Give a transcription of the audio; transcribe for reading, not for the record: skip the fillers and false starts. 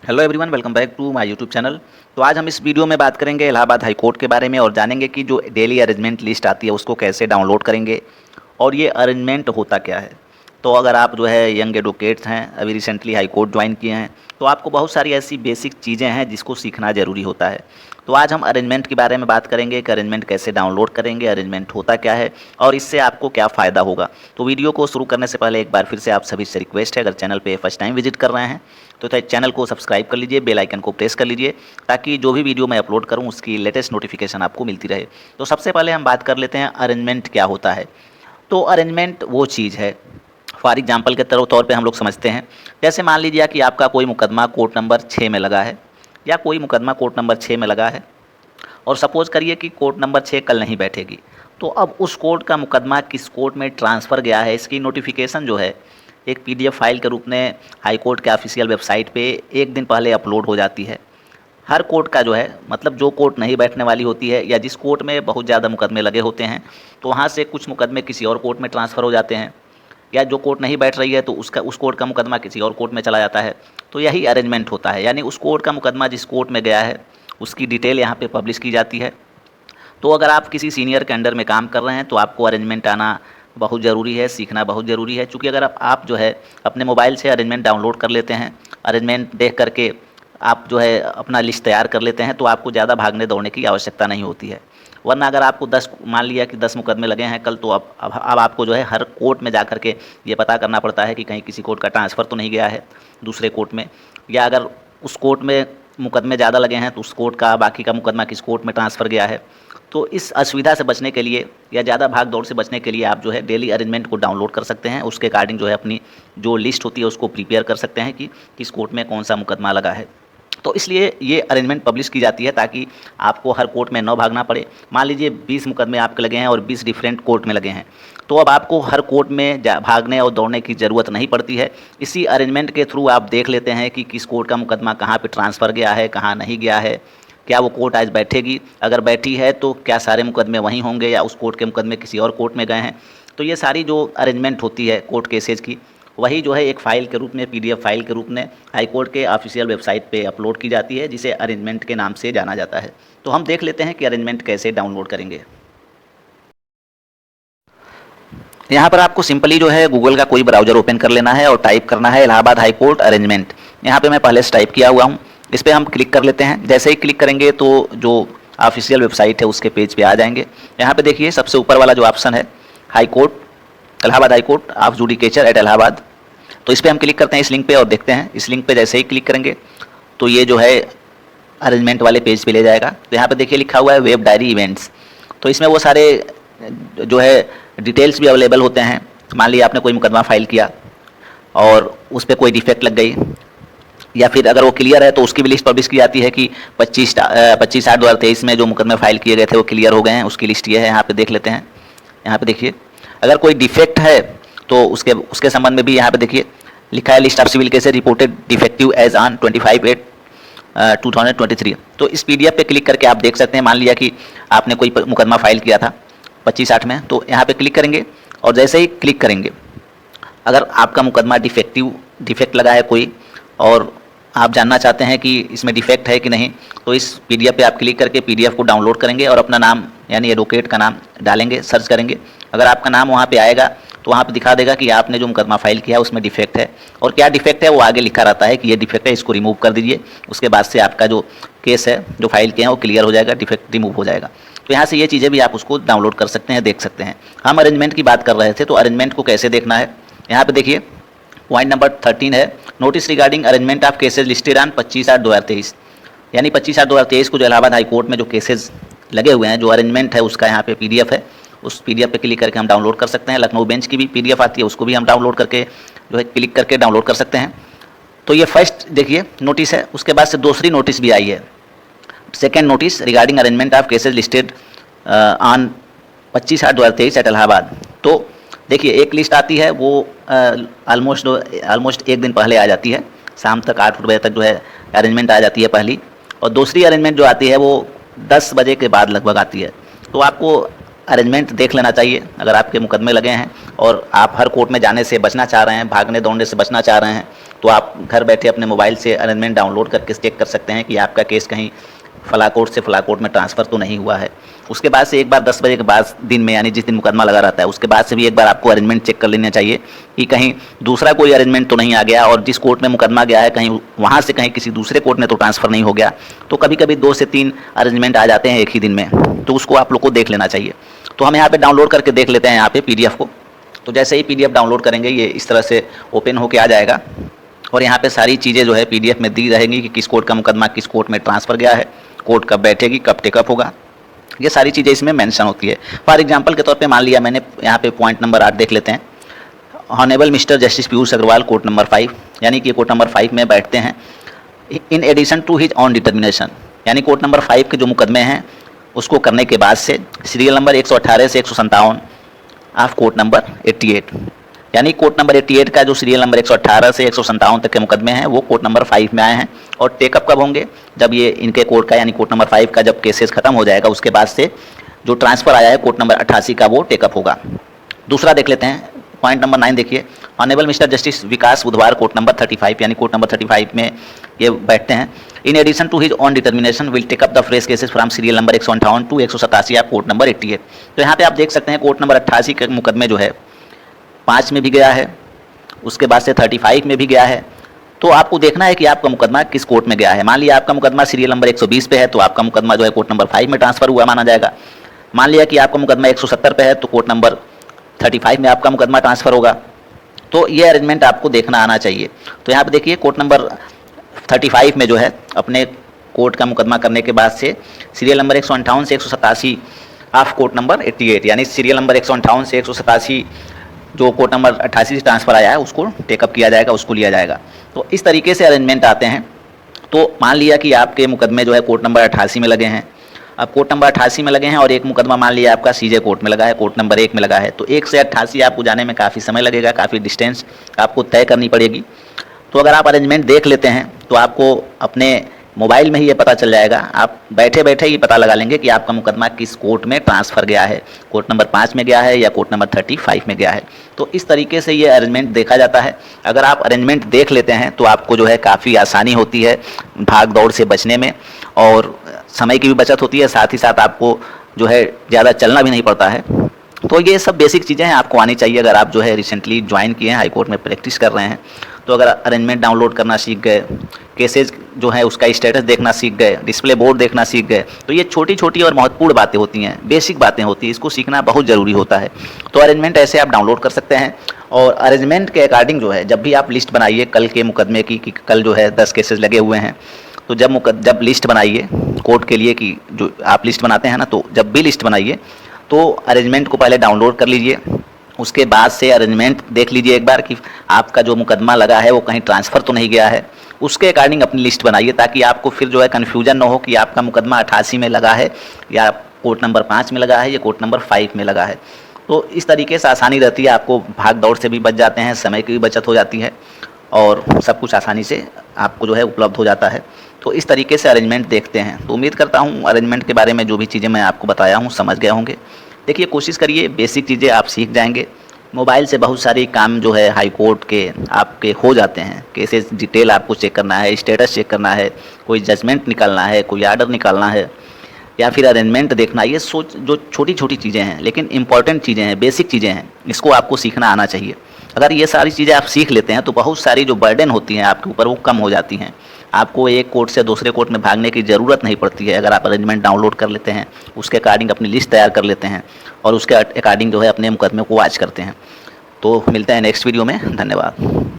Hello everyone, welcome back to my YouTube channel. तो आज हम इस वीडियो में बात करेंगे इलाहाबाद हाई कोर्ट के बारे में और जानेंगे कि जो डेली अरेंजमेंट लिस्ट आती है उसको कैसे डाउनलोड करेंगे और ये अरेंजमेंट होता क्या है। तो अगर आप जो है यंग एडवोकेट्स हैं, अभी रिसेंटली हाई कोर्ट ज्वाइन किए हैं, तो आपको बहुत सारी ऐसी बेसिक चीज़ें हैं जिसको सीखना ज़रूरी होता है। तो आज हम अरेंजमेंट के बारे में बात करेंगे कि अरेंजमेंट कैसे डाउनलोड करेंगे, अरेंजमेंट होता क्या है और इससे आपको क्या फ़ायदा होगा। तो वीडियो को शुरू करने से पहले एक बार फिर से आप सभी से रिक्वेस्ट है, अगर चैनल पे फर्स्ट टाइम विजिट कर रहे हैं तो चैनल को सब्सक्राइब कर लीजिए, बेल आइकन को प्रेस कर लीजिए ताकि जो भी वीडियो मैं अपलोड करूं उसकी लेटेस्ट नोटिफिकेशन आपको मिलती रहे। तो सबसे पहले हम बात कर लेते हैं अरेंजमेंट क्या होता है। तो अरेंजमेंट वो चीज़ है, फॉर एग्जाम्पल के तौर पे हम लोग समझते हैं, जैसे मान लीजिए कि आपका कोई मुकदमा कोर्ट नंबर 6 में लगा है या कोई मुकदमा कोर्ट नंबर 6 में लगा है और सपोज़ करिए कि कोर्ट नंबर 6 कल नहीं बैठेगी। तो अब उस कोर्ट का मुकदमा किस कोर्ट में ट्रांसफ़र गया है, इसकी नोटिफिकेशन जो है एक पीडीएफ फाइल के रूप में हाई कोर्ट के ऑफिशियल वेबसाइट पे एक दिन पहले अपलोड हो जाती है। हर कोर्ट का जो है, मतलब जो कोर्ट नहीं बैठने वाली होती है या जिस कोर्ट में बहुत ज़्यादा मुकदमे लगे होते हैं, तो वहाँ से कुछ मुकदमे किसी और कोर्ट में ट्रांसफ़र हो जाते हैं, या जो कोर्ट नहीं बैठ रही है तो उस कोर्ट का मुकदमा किसी और कोर्ट में चला जाता है। तो यही अरेंजमेंट होता है, यानी उस कोर्ट का मुकदमा जिस कोर्ट में गया है उसकी डिटेल यहाँ पे पब्लिश की जाती है। तो अगर आप किसी सीनियर के अंडर में काम कर रहे हैं तो आपको अरेंजमेंट आना बहुत ज़रूरी है, सीखना बहुत ज़रूरी है। क्योंकि अगर आप जो है अपने मोबाइल से अरेंजमेंट डाउनलोड कर लेते हैं, अरेंजमेंट देख करके आप जो है अपना लिस्ट तैयार कर लेते हैं, तो आपको ज़्यादा भागने दौड़ने की आवश्यकता नहीं होती है। वरना अगर आपको 10 मान लिया कि 10 मुकदमे लगे हैं कल, तो अब आपको जो है हर कोर्ट में जा कर के ये पता करना पड़ता है कि कहीं किसी कोर्ट का ट्रांसफ़र तो नहीं गया है दूसरे कोर्ट में, या अगर उस कोर्ट में मुकदमे ज़्यादा लगे हैं तो उस कोर्ट का बाकी का मुकदमा किस कोर्ट में ट्रांसफ़र गया है। तो इस असुविधा से बचने के लिए या ज़्यादा भाग दौड़ से बचने के लिए आप जो है डेली अरेंजमेंट को डाउनलोड कर सकते हैं। उसके अकॉर्डिंग जो है अपनी जो लिस्ट होती है उसको प्रिपेयर कर सकते हैं कि किस कोर्ट में कौन सा मुकदमा लगा है। तो इसलिए ये अरेंजमेंट पब्लिश की जाती है ताकि आपको हर कोर्ट में न भागना पड़े। मान लीजिए 20 मुकदमे आपके लगे हैं और 20 डिफरेंट कोर्ट में लगे हैं, तो अब आपको हर कोर्ट में भागने और दौड़ने की ज़रूरत नहीं पड़ती है। इसी अरेंजमेंट के थ्रू आप देख लेते हैं कि किस कोर्ट का मुकदमा कहाँ पे ट्रांसफ़र गया है, कहाँ नहीं गया है, क्या वो कोर्ट आज बैठेगी, अगर बैठी है तो क्या सारे मुकदमे वहीं होंगे या उस कोर्ट के मुकदमे किसी और कोर्ट में गए हैं। तो ये सारी जो अरेंजमेंट होती है कोर्ट केसेज की, वही जो है एक फ़ाइल के रूप में, पीडीएफ फाइल के रूप में हाई कोर्ट के ऑफिशियल वेबसाइट पे अपलोड की जाती है, जिसे अरेंजमेंट के नाम से जाना जाता है। तो हम देख लेते हैं कि अरेंजमेंट कैसे डाउनलोड करेंगे। यहाँ पर आपको सिंपली जो है गूगल का कोई ब्राउज़र ओपन कर लेना है और टाइप करना है इलाहाबाद हाई कोर्ट अरेंजमेंट। यहाँ पे मैं पहले से टाइप किया हुआ हूँ, इस पर हम क्लिक कर लेते हैं। जैसे ही क्लिक करेंगे तो जो ऑफिशियल वेबसाइट है उसके पेज पे आ जाएंगे। यहाँ पे देखिए सबसे ऊपर वाला जो ऑप्शन है high court, Allahabad high court of judicature at Allahabad, तो इस पर हम क्लिक करते हैं इस लिंक पे और देखते हैं। इस लिंक पे जैसे ही क्लिक करेंगे तो ये जो है अरेंजमेंट वाले पेज पे ले जाएगा। तो यहाँ पे देखिए लिखा हुआ है वेब डायरी इवेंट्स, तो इसमें वो सारे जो है डिटेल्स भी अवेलेबल होते हैं। मान लीजिए आपने कोई मुकदमा फाइल किया और उस पर कोई डिफेक्ट लग गई, या फिर अगर वो क्लियर है तो उसकी भी लिस्ट पब्लिश की जाती है कि 25/8/2023 में जो मुकदमे फाइल किए गए थे वो क्लियर हो गए हैं, उसकी लिस्ट ये है। यहाँ पे देख लेते हैं। यहाँ पे देखिए अगर कोई डिफेक्ट है तो उसके संबंध में भी यहाँ पे देखिए लिखा है list of civil cases reported defective as on 25/8/2023। तो इस पीडीएफ पे क्लिक करके आप देख सकते हैं। मान लिया कि आपने कोई मुकदमा फाइल किया था 25/8 में, तो यहाँ पे क्लिक करेंगे और जैसे ही क्लिक करेंगे अगर आपका मुकदमा डिफेक्ट लगा है कोई और आप जानना चाहते हैं कि इसमें डिफेक्ट है कि नहीं, तो इस पीडीएफ पे आप क्लिक करके पीडीएफ को डाउनलोड करेंगे और अपना नाम यानी एडवोकेट का नाम डालेंगे, सर्च करेंगे। अगर आपका नाम वहाँ पे आएगा तो वहाँ पे दिखा देगा कि आपने जो मुकदमा फाइल किया है उसमें डिफेक्ट है, और क्या डिफेक्ट है वो आगे लिखा रहता है कि ये डिफेक्ट है, इसको रिमूव कर दीजिए। उसके बाद से आपका जो केस है जो फाइल किए हैं वो क्लियर हो जाएगा, डिफेक्ट रिमूव हो जाएगा। तो यहाँ से ये चीज़ें भी आप उसको डाउनलोड कर सकते हैं, देख सकते हैं। हम अरेंजमेंट की बात कर रहे थे, तो अरेंजमेंट को कैसे देखना है यहाँ पे देखिए पॉइंट नंबर 13 है notice regarding arrangement of cases listed on 25/8/2023, यानी 25/8/2023 को जो इलाहाबाद हाई कोर्ट में जो केसेज लगे हुए हैं, जो अरेंजमेंट है उसका यहाँ पे पीडीएफ है। उस पीडीएफ पे क्लिक करके हम डाउनलोड कर सकते हैं। लखनऊ बेंच की भी पीडीएफ आती है, उसको भी हम डाउनलोड करके जो है क्लिक करके डाउनलोड कर सकते हैं। तो ये फर्स्ट देखिए नोटिस है। उसके बाद से दूसरी नोटिस भी आई है, second notice regarding arrangement of cases listed on 25/8/2023 at Allahabad. तो देखिए एक लिस्ट आती है, वो ऑलमोस्ट एक दिन पहले आ जाती है, शाम तक 8 बजे तक जो है अरेंजमेंट आ जाती है पहली, और दूसरी अरेंजमेंट जो आती है वो 10 बजे के बाद लगभग आती है। तो आपको अरेंजमेंट देख लेना चाहिए अगर आपके मुकदमे लगे हैं और आप हर कोर्ट में जाने से बचना चाह रहे हैं, भागने दौड़ने से बचना चाह रहे हैं, तो आप घर बैठे अपने मोबाइल से अरेंजमेंट डाउनलोड करके चेक कर सकते हैं कि आपका केस कहीं फला कोर्ट से फला कोर्ट में ट्रांसफ़र तो नहीं हुआ है। उसके बाद से एक बार 10 बजे के बाद दिन में, यानी जिस दिन मुकदमा लगा रहता है उसके बाद से भी एक बार आपको अरेंजमेंट चेक कर लेना चाहिए कि कहीं दूसरा कोई अरेंजमेंट तो नहीं आ गया, और जिस कोर्ट में मुकदमा गया है कहीं वहाँ से कहीं किसी दूसरे कोर्ट में तो ट्रांसफ़र नहीं हो गया। तो कभी कभी 2 से 3 अरेंजमेंट आ जाते हैं एक ही दिन में, तो उसको आप लोग को देख लेना चाहिए। तो हम यहाँ पे डाउनलोड करके देख लेते हैं यहाँ पे PDF को। तो जैसे ही PDF डाउनलोड करेंगे ये इस तरह से ओपन होके आ जाएगा और यहाँ पे सारी चीज़ें जो है PDF में दी रहेंगी कि किस कोर्ट का मुकदमा किस कोर्ट में ट्रांसफ़र गया है, कोर्ट कब बैठेगी, कब टेकअप होगा, ये सारी चीज़ें इसमें मेंशन होती है। फॉर एग्जांपल के तौर पे मान लिया मैंने यहाँ पे पॉइंट नंबर 8 देख लेते हैं। Honourable mister justice Piyush Agarwal court number 5, यानी कि कोर्ट नंबर 5 में बैठते हैं in addition to his own determination, यानी कोर्ट नंबर 5 के जो मुकदमे हैं उसको करने के बाद से सीरियल नंबर 118 से 157 ऑफ कोर्ट नंबर 88, यानी कोर्ट नंबर 88 का जो सीरियल नंबर 118 से 157 तक के मुकदमे हैं वो कोर्ट नंबर 5 में आए हैं। और टेकअप कब होंगे, जब ये इनके कोर्ट का यानी कोर्ट नंबर 5 का जब केसेस खत्म हो जाएगा उसके बाद से जो ट्रांसफ़र आया है कोर्ट नंबर 88 का वो टेकअप होगा। दूसरा देख लेते हैं पॉइंट नंबर 9 देखिए। ऑनरेबल मिस्टर जस्टिस विकास बुधवार कोर्ट नंबर 35, यानी कोर्ट नंबर 35 में ये बैठते हैं। In addition to his own determination will take up the fresh cases from serial number 158 to 187 of court number 88। तो यहाँ पे आप देख सकते हैं कोर्ट नंबर 88 के मुकदमे जो है 5 में भी गया है, उसके बाद से 35 में भी गया है। तो आपको देखना है कि आपका मुकदमा किस कोर्ट में गया है। मान लिया आपका मुकदमा सीरियल नंबर 120 पे है तो आपका मुकदमा जो है कोर्ट नंबर 5 में ट्रांसफ़र हुआ माना जाएगा। मान लिया कि आपका मुकदमा 170 पे है तो कोर्ट नंबर 35 में आपका मुकदमा ट्रांसफ़र होगा। तो ये अरेंजमेंट आपको देखना आना चाहिए। तो यहाँ पे देखिए कोर्ट नंबर 35 में जो है अपने कोर्ट का मुकदमा करने के बाद से सीरियल नंबर 158 से 187 ऑफ कोर्ट नंबर 88, यानी सीरियल नंबर 158 से 187 जो कोर्ट नंबर 88 से ट्रांसफ़र आया है उसको टेकअप किया जाएगा, उसको लिया जाएगा। तो इस तरीके से अरेंजमेंट आते हैं। तो मान लिया कि आपके मुकदमे जो है कोर्ट नंबर 88 में लगे हैं, अब कोर्ट नंबर 88 में लगे हैं और एक मुकदमा मान लिया आपका CJ कोर्ट में लगा है, कोर्ट नंबर 1 में लगा है, तो 1 से 88 आपको जाने में काफ़ी समय लगेगा, काफ़ी डिस्टेंस आपको तय करनी पड़ेगी। तो अगर आप अरेंजमेंट देख लेते हैं तो आपको अपने मोबाइल में ही ये पता चल जाएगा, आप बैठे बैठे ही पता लगा लेंगे कि आपका मुकदमा किस कोर्ट में ट्रांसफ़र गया है, कोर्ट नंबर 5 में गया है या कोर्ट नंबर 35 में गया है। तो इस तरीके से ये अरेंजमेंट देखा जाता है। अगर आप अरेंजमेंट देख लेते हैं तो आपको जो है काफ़ी आसानी होती है भाग दौड़ से बचने में, और समय की भी बचत होती है, साथ ही साथ आपको जो है ज़्यादा चलना भी नहीं पड़ता है। तो ये सब बेसिक चीज़ें हैं, आपको आनी चाहिए। अगर आप जो है रिसेंटली ज्वाइन किए हैं, हाई कोर्ट में प्रैक्टिस कर रहे हैं, तो अगर अरेंजमेंट डाउनलोड करना सीख गए, केसेज जो है उसका स्टेटस देखना सीख गए, डिस्प्ले बोर्ड देखना सीख गए, तो ये छोटी छोटी और महत्वपूर्ण बातें होती हैं, बेसिक बातें होती हैं, इसको सीखना बहुत ज़रूरी होता है। तो अरेंजमेंट ऐसे आप डाउनलोड कर सकते हैं। और अरेंजमेंट के अकॉर्डिंग जो है जब भी आप लिस्ट बनाइए कल के मुकदमे की कि कल जो है 10 केसेज लगे हुए हैं, तो जब लिस्ट बनाइए कोर्ट के लिए कि जो आप लिस्ट बनाते हैं ना, तो जब भी लिस्ट बनाइए तो अरेंजमेंट को पहले डाउनलोड कर लीजिए। उसके बाद से अरेंजमेंट देख लीजिए एक बार कि आपका जो मुकदमा लगा है वो कहीं ट्रांसफ़र तो नहीं गया है। उसके अकॉर्डिंग अपनी लिस्ट बनाइए ताकि आपको फिर जो है कन्फ्यूजन ना हो कि आपका मुकदमा 88 में लगा है या कोर्ट नंबर 5 में लगा है या कोर्ट नंबर 5 में लगा है। तो इस तरीके से आसानी रहती है, आपको भाग दौड़ से भी बच जाते हैं, समय की भी बचत हो जाती है और सब कुछ आसानी से आपको जो है उपलब्ध हो जाता है। तो इस तरीके से अरेंजमेंट देखते हैं। तो उम्मीद करता हूँ अरेंजमेंट के बारे में जो भी चीज़ें मैं आपको बताया हूँ समझ गए होंगे। देखिए कोशिश करिए, बेसिक चीज़ें आप सीख जाएंगे। मोबाइल से बहुत सारे काम जो है हाई कोर्ट के आपके हो जाते हैं। केसेस डिटेल आपको चेक करना है, स्टेटस चेक करना है, कोई जजमेंट निकालना है, कोई आर्डर निकालना है या फिर अरेंजमेंट देखना, ये जो छोटी छोटी चीज़ें हैं लेकिन इंपॉर्टेंट चीज़ें हैं, बेसिक चीज़ें हैं, इसको आपको सीखना आना चाहिए। अगर ये सारी चीज़ें आप सीख लेते हैं तो बहुत सारी जो बर्डन होती हैं आपके ऊपर वो कम हो जाती हैं। आपको एक कोर्ट से दूसरे कोर्ट में भागने की ज़रूरत नहीं पड़ती है अगर आप अरेंजमेंट डाउनलोड कर लेते हैं, उसके अकॉर्डिंग अपनी लिस्ट तैयार कर लेते हैं और उसके अकॉर्डिंग जो है अपने मुकदमे को वॉच करते हैं। तो मिलते हैं नेक्स्ट वीडियो में। धन्यवाद।